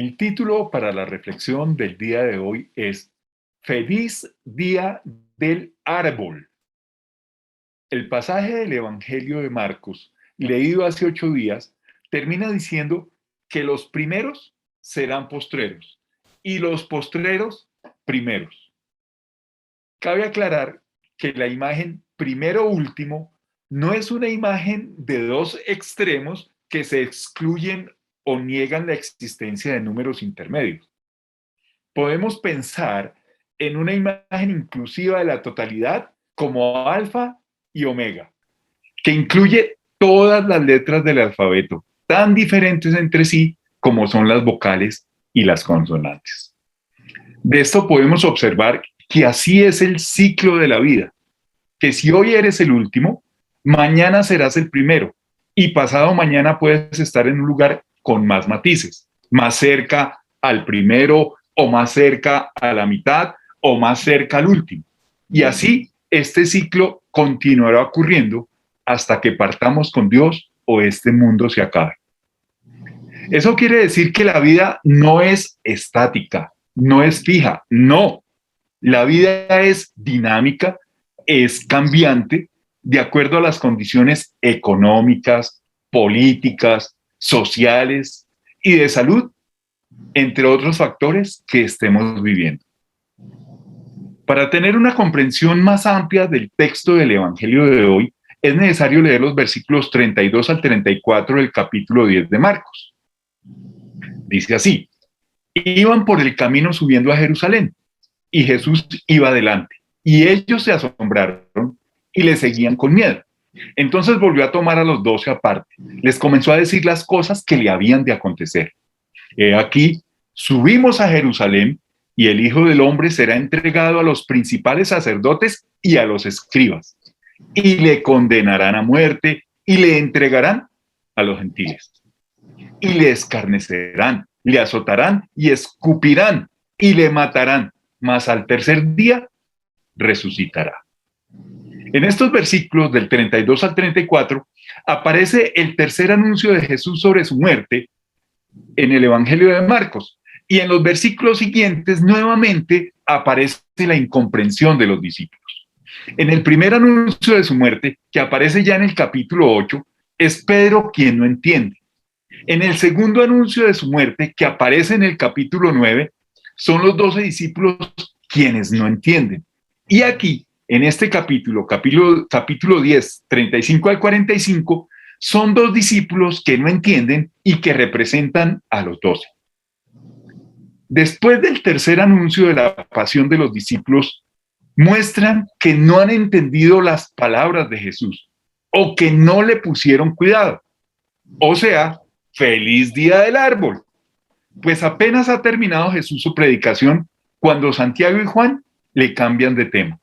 El título para la reflexión del día de hoy es Feliz Día del Árbol. El pasaje del Evangelio de Marcos, leído hace 8 días, termina diciendo que los primeros serán postreros y los postreros primeros. Cabe aclarar que la imagen primero-último no es una imagen de dos extremos que se excluyen o niegan la existencia de números intermedios. Podemos pensar en una imagen inclusiva de la totalidad como alfa y omega, que incluye todas las letras del alfabeto, tan diferentes entre sí como son las vocales y las consonantes. De esto podemos observar que así es el ciclo de la vida, que si hoy eres el último, mañana serás el primero y pasado mañana puedes estar en un lugar con más matices, más cerca al primero o más cerca a la mitad o más cerca al último. Y así este ciclo continuará ocurriendo hasta que partamos con Dios o este mundo se acabe. Eso quiere decir que la vida no es estática, no es fija, no. La vida es dinámica, es cambiante, de acuerdo a las condiciones económicas, políticas, sociales y de salud, entre otros factores que estemos viviendo. Para tener una comprensión más amplia del texto del Evangelio de hoy, es necesario leer los versículos 32 al 34 del capítulo 10 de Marcos. Dice así: iban por el camino subiendo a Jerusalén, y Jesús iba adelante, y ellos se asombraron y le seguían con miedo. Entonces volvió a tomar a los 12 aparte, les comenzó a decir las cosas que le habían de acontecer. He aquí, subimos a Jerusalén, y el Hijo del Hombre será entregado a los principales sacerdotes y a los escribas, y le condenarán a muerte, y le entregarán a los gentiles, y le escarnecerán, le azotarán y escupirán, y le matarán, mas al tercer día resucitará. En estos versículos del 32 al 34 aparece el tercer anuncio de Jesús sobre su muerte en el Evangelio de Marcos, y en los versículos siguientes nuevamente aparece la incomprensión de los discípulos. En el primer anuncio de su muerte, que aparece ya en el capítulo 8, es Pedro quien no entiende. En el segundo anuncio de su muerte, que aparece en el capítulo 9, son los 12 discípulos quienes no entienden. Y aquí, en este capítulo 10, 35 al 45, son 2 discípulos que no entienden y que representan a los 12. Después del tercer anuncio de la pasión de los discípulos, muestran que no han entendido las palabras de Jesús o que no le pusieron cuidado. O sea, feliz día del árbol. Pues apenas ha terminado Jesús su predicación cuando Santiago y Juan le cambian de tema.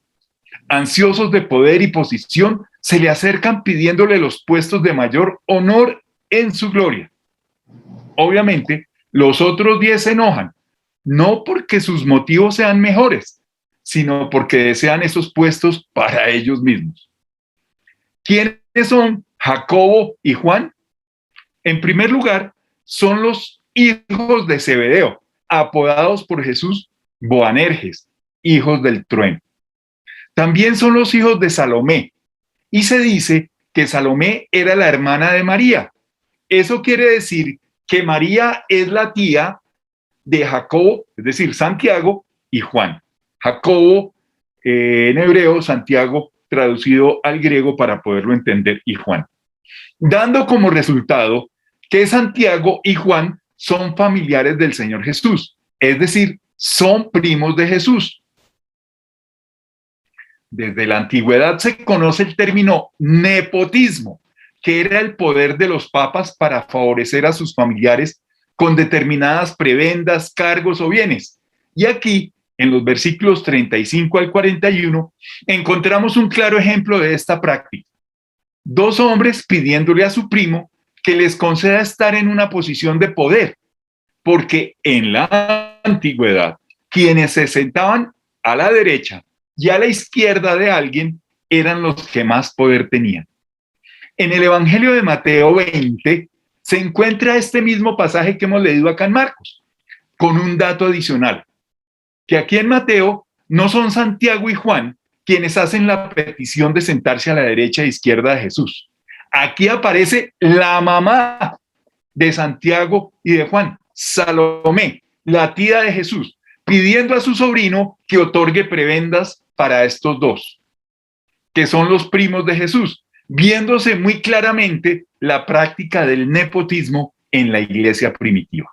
Ansiosos de poder y posición, se le acercan pidiéndole los puestos de mayor honor en su gloria. Obviamente, los otros 10 se enojan, no porque sus motivos sean mejores, sino porque desean esos puestos para ellos mismos. ¿Quiénes son Jacobo y Juan? En primer lugar, son los hijos de Zebedeo, apodados por Jesús Boanerges, hijos del trueno. También son los hijos de Salomé, y se dice que Salomé era la hermana de María. Eso quiere decir que María es la tía de Jacobo, es decir, Santiago y Juan. Jacobo en hebreo, Santiago traducido al griego para poderlo entender, y Juan. Dando como resultado que Santiago y Juan son familiares del Señor Jesús, es decir, son primos de Jesús. Desde la antigüedad se conoce el término nepotismo, que era el poder de los papas para favorecer a sus familiares con determinadas prebendas, cargos o bienes. Y aquí, en los versículos 35 al 41, encontramos un claro ejemplo de esta práctica. 2 hombres pidiéndole a su primo que les conceda estar en una posición de poder, porque en la antigüedad, quienes se sentaban a la derecha y a la izquierda de alguien eran los que más poder tenían. En el Evangelio de Mateo 20 se encuentra este mismo pasaje que hemos leído acá en Marcos. con un dato adicional, que aquí en Mateo no son Santiago y Juan quienes hacen la petición de sentarse a la derecha e izquierda de Jesús. Aquí aparece la mamá de Santiago y de Juan, Salomé, la tía de Jesús, pidiendo a su sobrino que otorgue prebendas para estos dos, que son los primos de Jesús, viéndose muy claramente la práctica del nepotismo en la iglesia primitiva.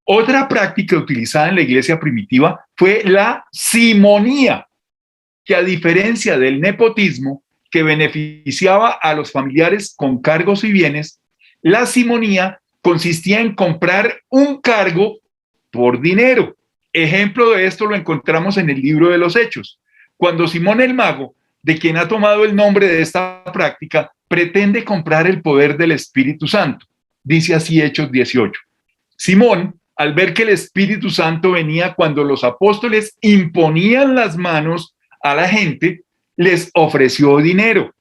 Otra práctica utilizada en la iglesia primitiva fue la simonía, que a diferencia del nepotismo, que beneficiaba a los familiares con cargos y bienes, la simonía consistía en comprar un cargo por dinero. Ejemplo de esto lo encontramos en el libro de los Hechos, cuando Simón el Mago, de quien ha tomado el nombre de esta práctica, pretende comprar el poder del Espíritu Santo. Dice así Hechos 18. Simón, al ver que el Espíritu Santo venía cuando los apóstoles imponían las manos a la gente, les ofreció dinero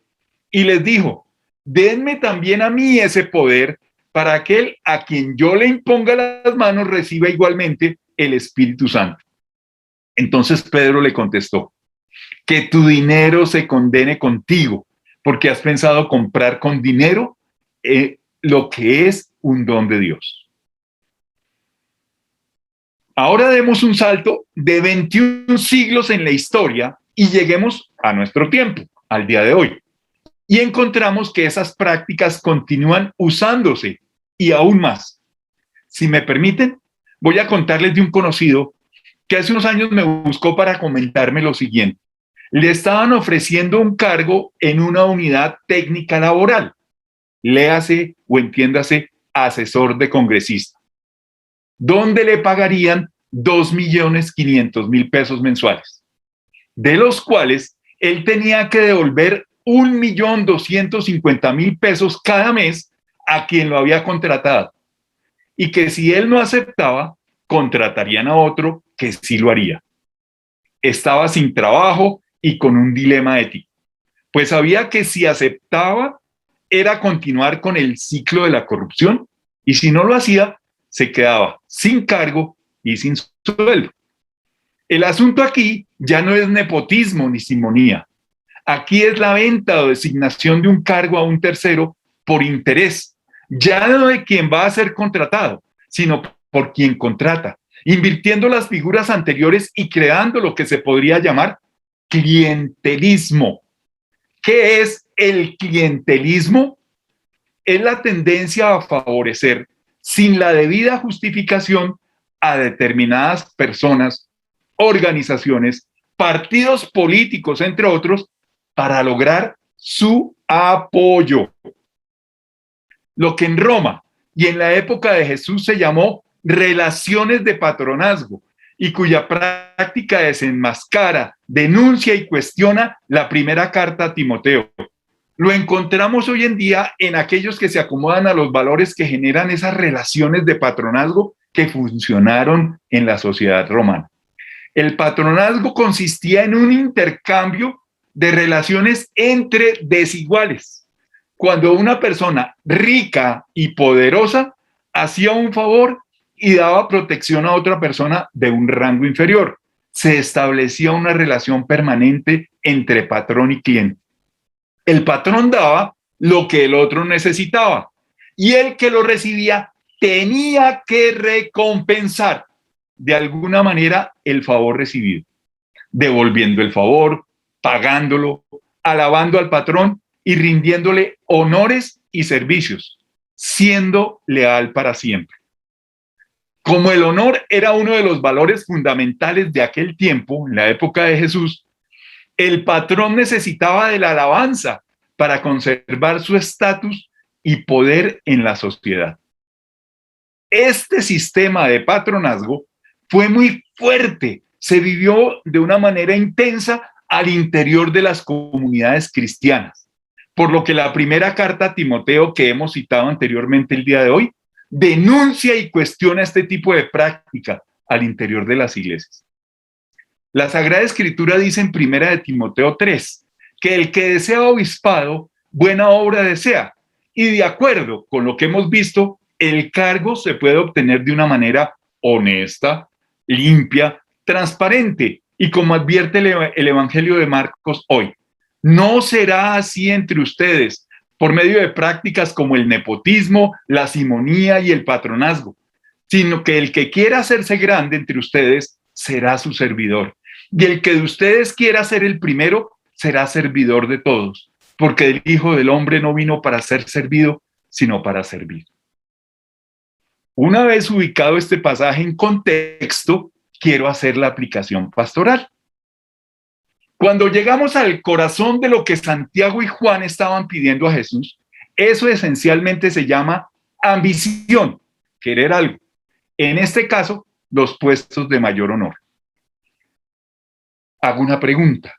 y les dijo: denme también a mí ese poder para aquel a quien yo le imponga las manos reciba igualmente el Espíritu Santo. Entonces Pedro le contestó: que tu dinero se condene contigo, porque has pensado comprar con dinero lo que es un don de Dios. Ahora demos un salto de 21 siglos en la historia y lleguemos a nuestro tiempo, al día de hoy. Y encontramos que esas prácticas continúan usándose y aún más. Si me permiten, voy a contarles de un conocido que hace unos años me buscó para comentarme lo siguiente. Le estaban ofreciendo un cargo en una unidad técnica laboral. Léase o entiéndase, asesor de congresista, donde le pagarían 2.500.000 pesos mensuales, de los cuales él tenía que devolver 1.250.000 pesos cada mes a quien lo había contratado, y que si él no aceptaba, contratarían a otro que sí lo haría. Estaba sin trabajo y con un dilema ético, pues sabía que si aceptaba era continuar con el ciclo de la corrupción, y si no lo hacía, se quedaba sin cargo y sin sueldo. El asunto aquí ya no es nepotismo ni simonía. Aquí es la venta o designación de un cargo a un tercero por interés, ya no de quien va a ser contratado, sino por quien contrata, invirtiendo las figuras anteriores y creando lo que se podría llamar clientelismo. ¿Qué es el clientelismo? Es la tendencia a favorecer, sin la debida justificación, a determinadas personas, organizaciones, partidos políticos, entre otros, para lograr su apoyo. Lo que en Roma y en la época de Jesús se llamó relaciones de patronazgo, y cuya práctica desenmascara, denuncia y cuestiona la primera carta a Timoteo. Lo encontramos hoy en día en aquellos que se acomodan a los valores que generan esas relaciones de patronazgo que funcionaron en la sociedad romana. El patronazgo consistía en un intercambio de relaciones entre desiguales, cuando una persona rica y poderosa hacía un favor y daba protección a otra persona de un rango inferior. Se establecía una relación permanente entre patrón y cliente. El patrón daba lo que el otro necesitaba y el que lo recibía tenía que recompensar de alguna manera el favor recibido, devolviendo el favor, pagándolo, alabando al patrón y rindiéndole honores y servicios, siendo leal para siempre. Como el honor era uno de los valores fundamentales de aquel tiempo, en la época de Jesús, el patrón necesitaba de la alabanza para conservar su estatus y poder en la sociedad. Este sistema de patronazgo fue muy fuerte, se vivió de una manera intensa al interior de las comunidades cristianas, por lo que la primera carta a Timoteo que hemos citado anteriormente el día de hoy denuncia y cuestiona este tipo de práctica al interior de las iglesias. La Sagrada Escritura dice en 1 de Timoteo 3 que el que desea obispado, buena obra desea, y de acuerdo con lo que hemos visto, el cargo se puede obtener de una manera honesta, limpia, transparente y como advierte el Evangelio de Marcos hoy. No será así entre ustedes por medio de prácticas como el nepotismo, la simonía y el patronazgo, sino que el que quiera hacerse grande entre ustedes será su servidor. Y el que de ustedes quiera ser el primero será servidor de todos, porque el Hijo del Hombre no vino para ser servido, sino para servir. Una vez ubicado este pasaje en contexto, quiero hacer la aplicación pastoral. Cuando llegamos al corazón de lo que Santiago y Juan estaban pidiendo a Jesús, eso esencialmente se llama ambición, querer algo. En este caso, los puestos de mayor honor. Hago una pregunta.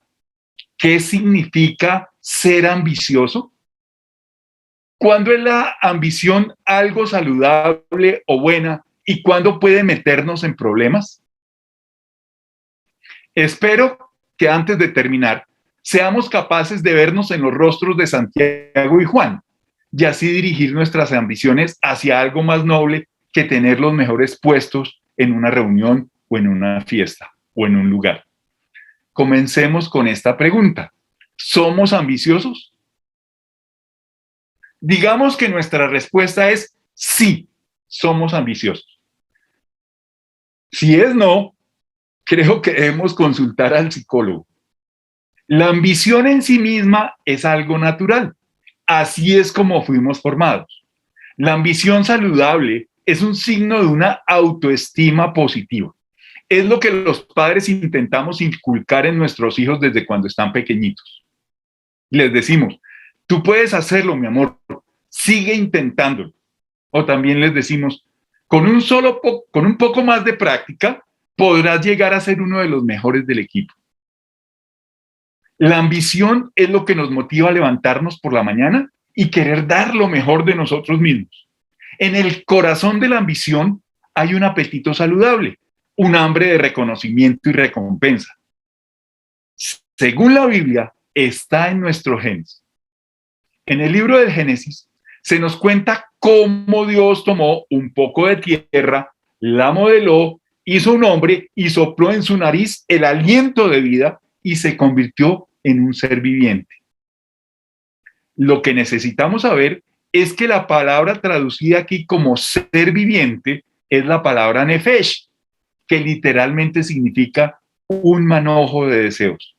¿Qué significa ser ambicioso? ¿Cuándo es la ambición algo saludable o buena y cuándo puede meternos en problemas? Espero que antes de terminar seamos capaces de vernos en los rostros de Santiago y Juan y así dirigir nuestras ambiciones hacia algo más noble que tener los mejores puestos en una reunión o en una fiesta o en un lugar. Comencemos con esta pregunta. ¿Somos ambiciosos? Digamos que nuestra respuesta es sí, somos ambiciosos. Si es no, creo que debemos consultar al psicólogo. La ambición en sí misma es algo natural. Así es como fuimos formados. La ambición saludable es un signo de una autoestima positiva. Es lo que los padres intentamos inculcar en nuestros hijos desde cuando están pequeñitos. Les decimos, tú puedes hacerlo, mi amor, sigue intentándolo. O también les decimos, con un poco más de práctica, podrás llegar a ser uno de los mejores del equipo. La ambición es lo que nos motiva a levantarnos por la mañana y querer dar lo mejor de nosotros mismos. En el corazón de la ambición hay un apetito saludable, un hambre de reconocimiento y recompensa. Según la Biblia, está en nuestros genes. En el libro del Génesis se nos cuenta cómo Dios tomó un poco de tierra, la modeló, hizo un hombre y sopló en su nariz el aliento de vida y se convirtió en un ser viviente. Lo que necesitamos saber es que la palabra traducida aquí como ser viviente es la palabra nefesh, que literalmente significa un manojo de deseos.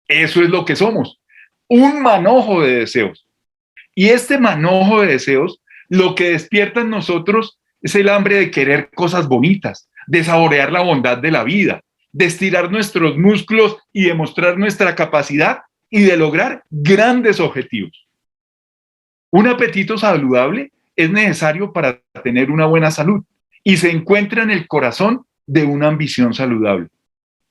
Eso es lo que somos, un manojo de deseos. Y este manojo de deseos, lo que despierta en nosotros es el hambre de querer cosas bonitas, de saborear la bondad de la vida, de estirar nuestros músculos y demostrar nuestra capacidad y de lograr grandes objetivos. Un apetito saludable es necesario para tener una buena salud y se encuentra en el corazón de una ambición saludable.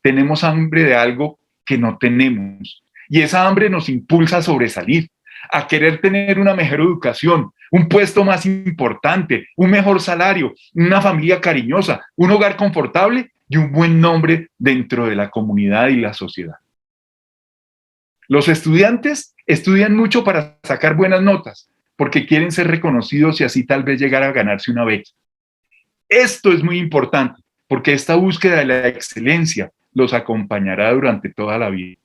Tenemos hambre de algo que no tenemos y esa hambre nos impulsa a sobresalir, a querer tener una mejor educación, un puesto más importante, un mejor salario, una familia cariñosa, un hogar confortable y un buen nombre dentro de la comunidad y la sociedad. Los estudiantes estudian mucho para sacar buenas notas, porque quieren ser reconocidos y así tal vez llegar a ganarse una beca. Esto es muy importante, porque esta búsqueda de la excelencia los acompañará durante toda la vida.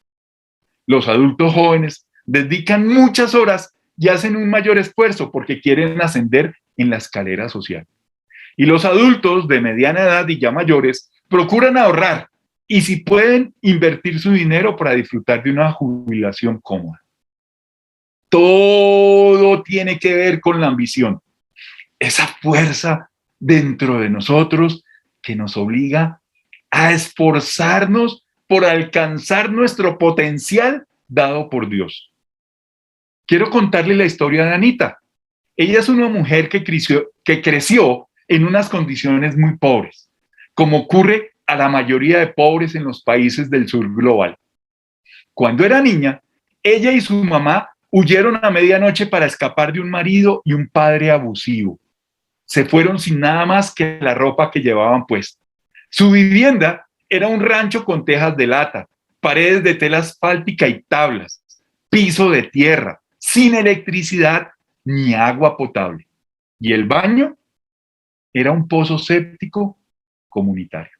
Los adultos jóvenes dedican muchas horas y hacen un mayor esfuerzo porque quieren ascender en la escalera social. Y los adultos de mediana edad y ya mayores procuran ahorrar y si pueden invertir su dinero para disfrutar de una jubilación cómoda. Todo tiene que ver con la ambición, esa fuerza dentro de nosotros que nos obliga a esforzarnos por alcanzar nuestro potencial dado por Dios. Quiero contarle la historia de Anita. Ella es una mujer que creció en unas condiciones muy pobres, como ocurre a la mayoría de pobres en los países del sur global. Cuando era niña, ella y su mamá huyeron a medianoche para escapar de un marido y un padre abusivo. Se fueron sin nada más que la ropa que llevaban puesta. Su vivienda era un rancho con tejas de lata, paredes de tela asfáltica y tablas, piso de tierra, sin electricidad ni agua potable. y el baño era un pozo séptico comunitario.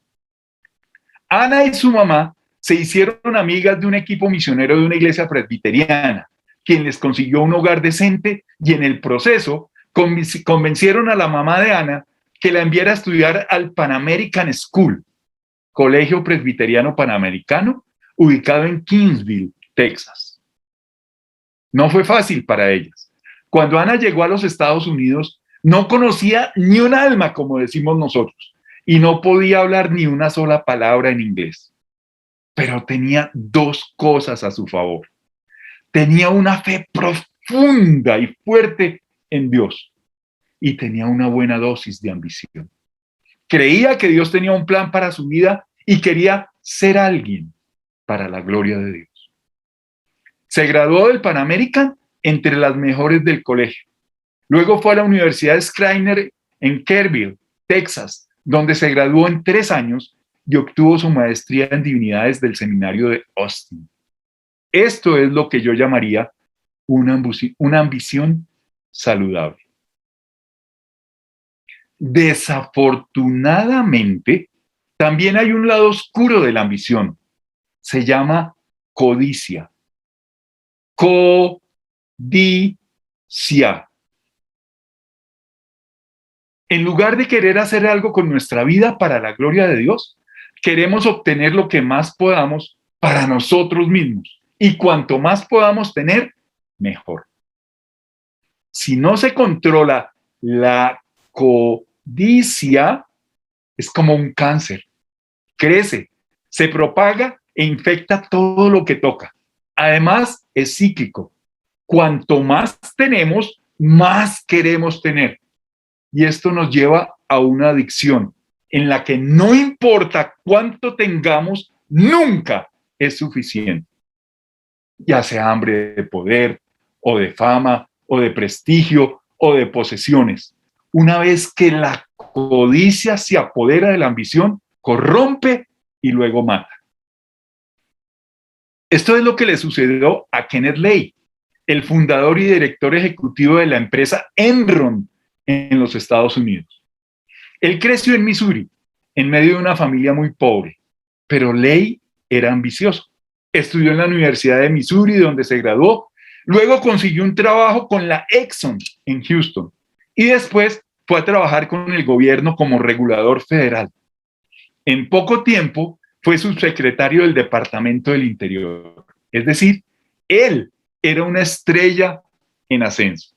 Ana y su mamá se hicieron amigas de un equipo misionero de una iglesia presbiteriana, quien les consiguió un hogar decente y en el proceso convencieron a la mamá de Ana que la enviara a estudiar al Pan American School, colegio presbiteriano panamericano, ubicado en Kingsville, Texas. No fue fácil para ellas. Cuando Ana llegó a los Estados Unidos, no conocía ni un alma, como decimos nosotros, y no podía hablar ni una sola palabra en inglés. Pero tenía dos cosas a su favor. Tenía una fe profunda y fuerte en Dios y tenía una buena dosis de ambición. Creía que Dios tenía un plan para su vida y quería ser alguien para la gloria de Dios. Se graduó del Pan American entre las mejores del colegio. Luego fue a la Universidad Schreiner en Kerrville, Texas, donde se graduó en 3 años y obtuvo su maestría en divinidades del seminario de Austin. Esto es lo que yo llamaría una ambición saludable. Desafortunadamente, también hay un lado oscuro de la ambición. Se llama codicia. Codicia. En lugar de querer hacer algo con nuestra vida para la gloria de Dios, queremos obtener lo que más podamos para nosotros mismos. Y cuanto más podamos tener, mejor. Si no se controla la codicia, es como un cáncer. Crece, se propaga e infecta todo lo que toca. Además, es cíclico. Cuanto más tenemos, más queremos tener. Y esto nos lleva a una adicción en la que no importa cuánto tengamos, nunca es suficiente. Ya sea hambre de poder, o de fama, o de prestigio, o de posesiones. Una vez que la codicia se apodera de la ambición, corrompe y luego mata. Esto es lo que le sucedió a Kenneth Lay, el fundador y director ejecutivo de la empresa Enron en los Estados Unidos. Él creció en Missouri, en medio de una familia muy pobre, pero Lay era ambicioso. Estudió en la Universidad de Missouri, donde se graduó. Luego consiguió un trabajo con la Exxon en Houston y después fue a trabajar con el gobierno como regulador federal. En poco tiempo fue subsecretario del Departamento del Interior. Es decir, él era una estrella en ascenso.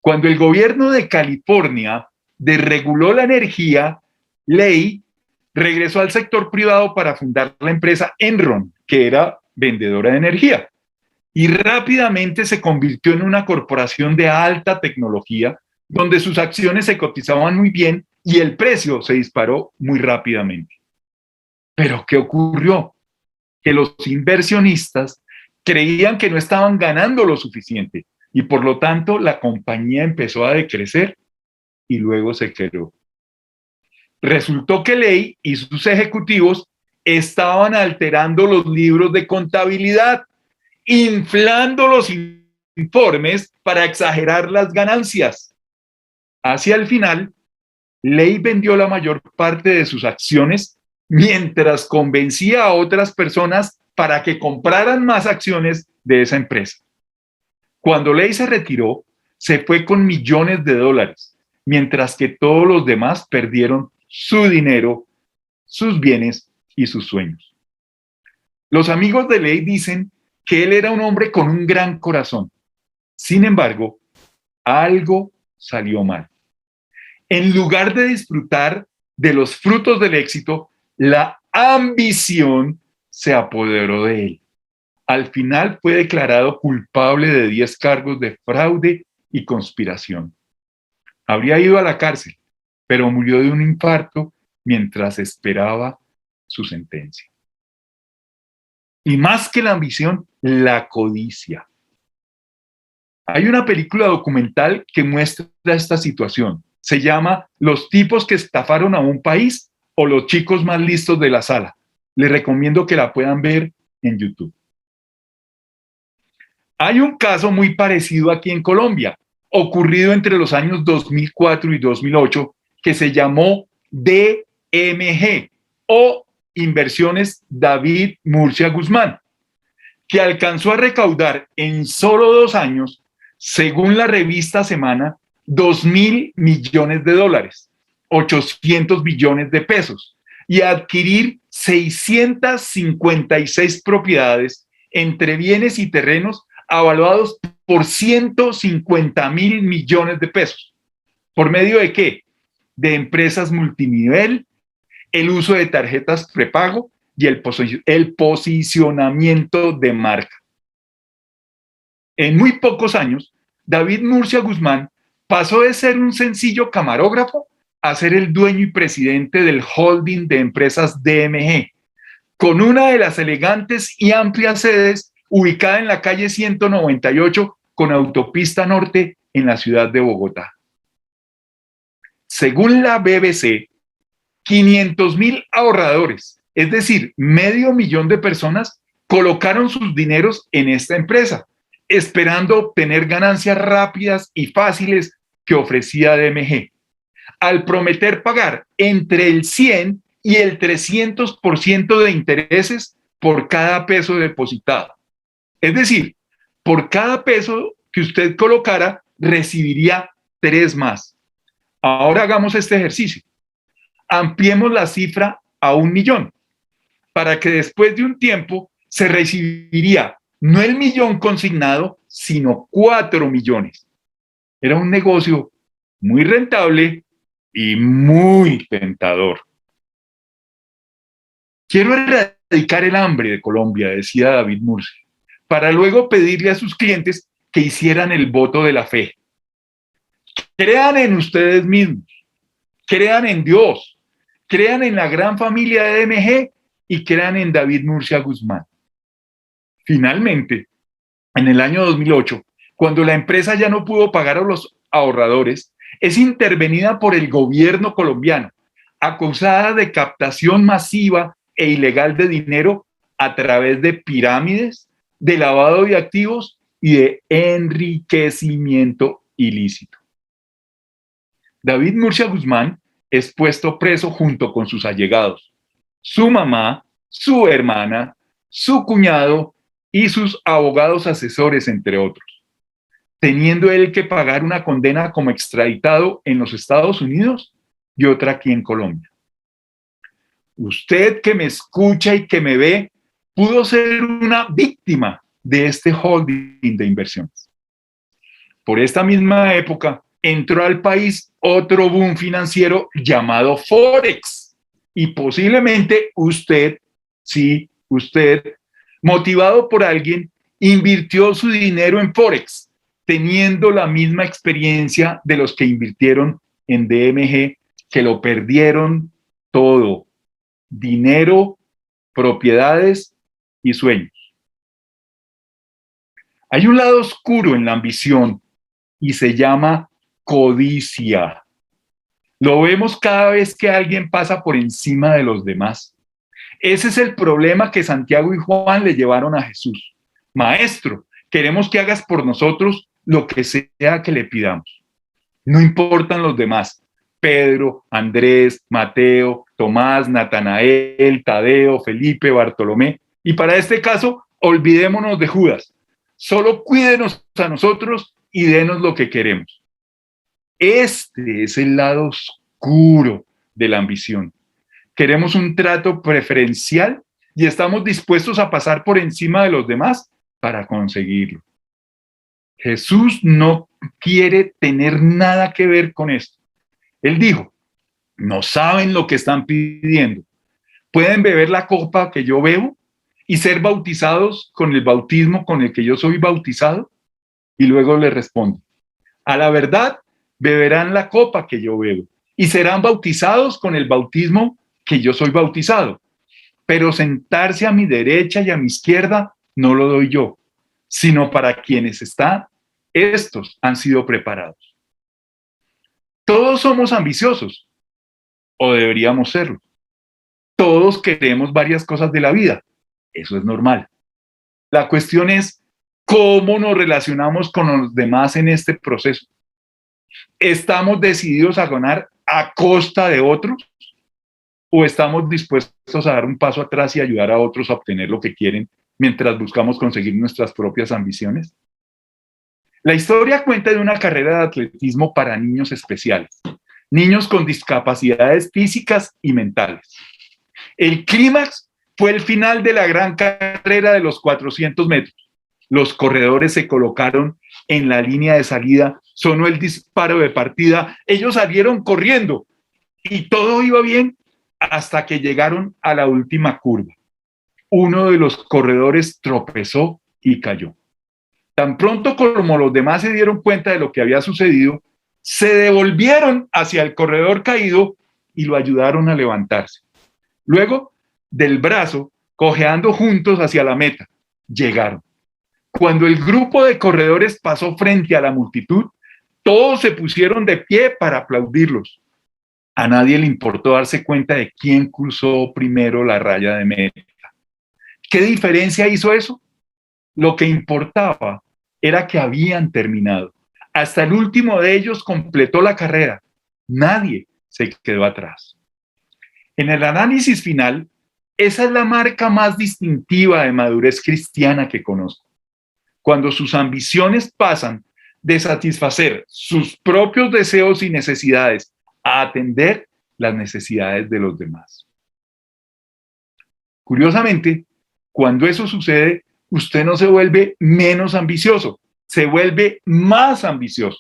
Cuando el gobierno de California desreguló la energía, Lay regresó al sector privado para fundar la empresa Enron, que era vendedora de energía. Y rápidamente se convirtió en una corporación de alta tecnología, donde sus acciones se cotizaban muy bien y el precio se disparó muy rápidamente. Pero ¿qué ocurrió? Que los inversionistas creían que no estaban ganando lo suficiente y por lo tanto la compañía empezó a decrecer y luego se quebró. Resultó que Lay y sus ejecutivos estaban alterando los libros de contabilidad, inflando los informes para exagerar las ganancias. Hacia el final, Lay vendió la mayor parte de sus acciones mientras convencía a otras personas para que compraran más acciones de esa empresa. Cuando Lay se retiró, se fue con millones de dólares, mientras que todos los demás perdieron su dinero, sus bienes y sus sueños. Los amigos de Lay dicen que él era un hombre con un gran corazón. Sin embargo, algo salió mal. En lugar de disfrutar de los frutos del éxito, la ambición se apoderó de él. Al final fue declarado culpable de 10 cargos de fraude y conspiración. Habría ido a la cárcel, pero murió de un infarto mientras esperaba su sentencia. Y más que la ambición, la codicia. Hay una película documental que muestra esta situación. Se llama Los tipos que estafaron a un país o los chicos más listos de la sala. Les recomiendo que la puedan ver en YouTube. Hay un caso muy parecido aquí en Colombia. ocurrido entre los años 2004 y 2008, que se llamó DMG o Inversiones David Murcia Guzmán, que alcanzó a recaudar en solo 2 años, según la revista Semana, 2.000 millones de dólares, 800 billones de pesos, y a adquirir 656 propiedades entre bienes y terrenos avaluados por 150.000 millones de pesos. ¿Por medio de qué? De empresas multinivel, el uso de tarjetas prepago y el posicionamiento de marca. En muy pocos años, David Murcia Guzmán pasó de ser un sencillo camarógrafo a ser el dueño y presidente del holding de empresas DMG, con una de las elegantes y amplias sedes ubicada en la calle 198 con autopista norte en la ciudad de Bogotá. Según la BBC, 500.000 ahorradores, es decir, 500.000 de personas, colocaron sus dineros en esta empresa, esperando obtener ganancias rápidas y fáciles que ofrecía DMG, al prometer pagar entre el 100 y el 300% de intereses por cada peso depositado. Es decir, por cada peso que usted colocara, recibiría 3 más. Ahora hagamos este ejercicio. Ampliemos la cifra a 1.000.000, para que después de un tiempo se recibiría no el 1.000.000 consignado, sino 4 millones. Era un negocio muy rentable y muy tentador. Quiero erradicar el hambre de Colombia, decía David Murcia, para luego pedirle a sus clientes que hicieran el voto de la fe. Crean en ustedes mismos, crean en Dios, crean en la gran familia de DMG y crean en David Murcia Guzmán. Finalmente, en el año 2008, cuando la empresa ya no pudo pagar a los ahorradores, es intervenida por el gobierno colombiano, acusada de captación masiva e ilegal de dinero a través de pirámides, de lavado de activos y de enriquecimiento ilícito. David Murcia Guzmán es puesto preso junto con sus allegados, su mamá, su hermana, su cuñado y sus abogados asesores, entre otros, teniendo él que pagar una condena como extraditado en los Estados Unidos y otra aquí en Colombia. Usted que me escucha y que me ve, pudo ser una víctima de este holding de inversiones. Por esta misma época, entró al país otro boom financiero llamado Forex. Y posiblemente usted, sí, usted, motivado por alguien, invirtió su dinero en Forex, teniendo la misma experiencia de los que invirtieron en DMG, que lo perdieron todo: dinero, propiedades y sueños. Hay un lado oscuro en la ambición y se llama codicia. Lo vemos cada vez que alguien pasa por encima de los demás. Ese es el problema que Santiago y Juan le llevaron a Jesús. Maestro, queremos que hagas por nosotros lo que sea que le pidamos. No importan los demás: Pedro, Andrés, Mateo, Tomás, Natanael, Tadeo, Felipe, Bartolomé. Y para este caso, olvidémonos de Judas. Solo cuídenos a nosotros y denos lo que queremos. Este es el lado oscuro de la ambición. Queremos un trato preferencial y estamos dispuestos a pasar por encima de los demás para conseguirlo. Jesús no quiere tener nada que ver con esto. Él dijo: no saben lo que están pidiendo. ¿Pueden beber la copa que yo bebo y ser bautizados con el bautismo con el que yo soy bautizado? Y luego le responde: a la verdad, beberán la copa que yo bebo y serán bautizados con el bautismo que yo soy bautizado. Pero sentarse a mi derecha y a mi izquierda no lo doy yo, sino para quienes están, estos han sido preparados. Todos somos ambiciosos, o deberíamos serlo. Todos queremos varias cosas de la vida. Eso es normal. La cuestión es cómo nos relacionamos con los demás en este proceso. ¿Estamos decididos a ganar a costa de otros? ¿O estamos dispuestos a dar un paso atrás y ayudar a otros a obtener lo que quieren mientras buscamos conseguir nuestras propias ambiciones? La historia cuenta de una carrera de atletismo para niños especiales, niños con discapacidades físicas y mentales. El clímax fue el final de la gran carrera de los 400 metros. Los corredores se colocaron en la línea de salida, sonó el disparo de partida, ellos salieron corriendo y todo iba bien hasta que llegaron a la última curva. Uno de los corredores tropezó y cayó. Tan pronto como los demás se dieron cuenta de lo que había sucedido, se devolvieron hacia el corredor caído y lo ayudaron a levantarse. Luego, del brazo, cojeando juntos hacia la meta, llegaron. Cuando el grupo de corredores pasó frente a la multitud, todos se pusieron de pie para aplaudirlos. A nadie le importó darse cuenta de quién cruzó primero la raya de meta. ¿Qué diferencia hizo eso? Lo que importaba era que habían terminado. Hasta el último de ellos completó la carrera. Nadie se quedó atrás. En el análisis final, esa es la marca más distintiva de madurez cristiana que conozco. Cuando sus ambiciones pasan de satisfacer sus propios deseos y necesidades a atender las necesidades de los demás. Curiosamente, cuando eso sucede, usted no se vuelve menos ambicioso, se vuelve más ambicioso.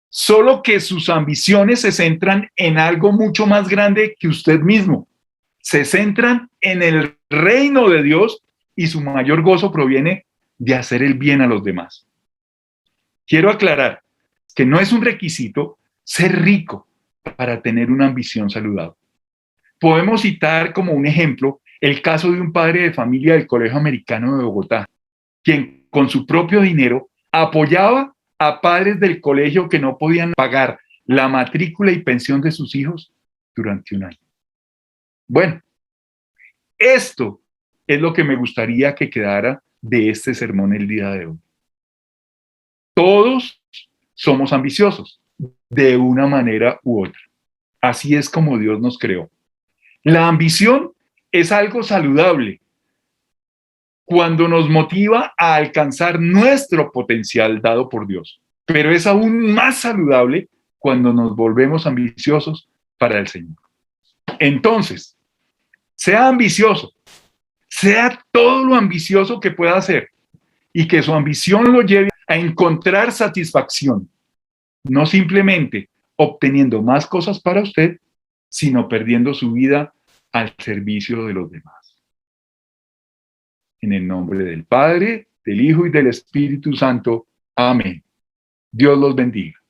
Solo que sus ambiciones se centran en algo mucho más grande que usted mismo. Se centran en el reino de Dios y su mayor gozo proviene de hacer el bien a los demás. Quiero aclarar que no es un requisito ser rico para tener una ambición saludable. Podemos citar como un ejemplo el caso de un padre de familia del Colegio Americano de Bogotá, quien con su propio dinero apoyaba a padres del colegio que no podían pagar la matrícula y pensión de sus hijos durante un año. Bueno, esto es lo que me gustaría que quedara de este sermón el día de hoy. Todos somos ambiciosos, de una manera u otra. Así es como Dios nos creó. La ambición es algo saludable cuando nos motiva a alcanzar nuestro potencial dado por Dios, pero es aún más saludable cuando nos volvemos ambiciosos para el Señor. Entonces, sea ambicioso, sea todo lo ambicioso que pueda hacer y que su ambición lo lleve a encontrar satisfacción, no simplemente obteniendo más cosas para usted, sino perdiendo su vida al servicio de los demás. En el nombre del Padre, del Hijo y del Espíritu Santo. Amén. Dios los bendiga.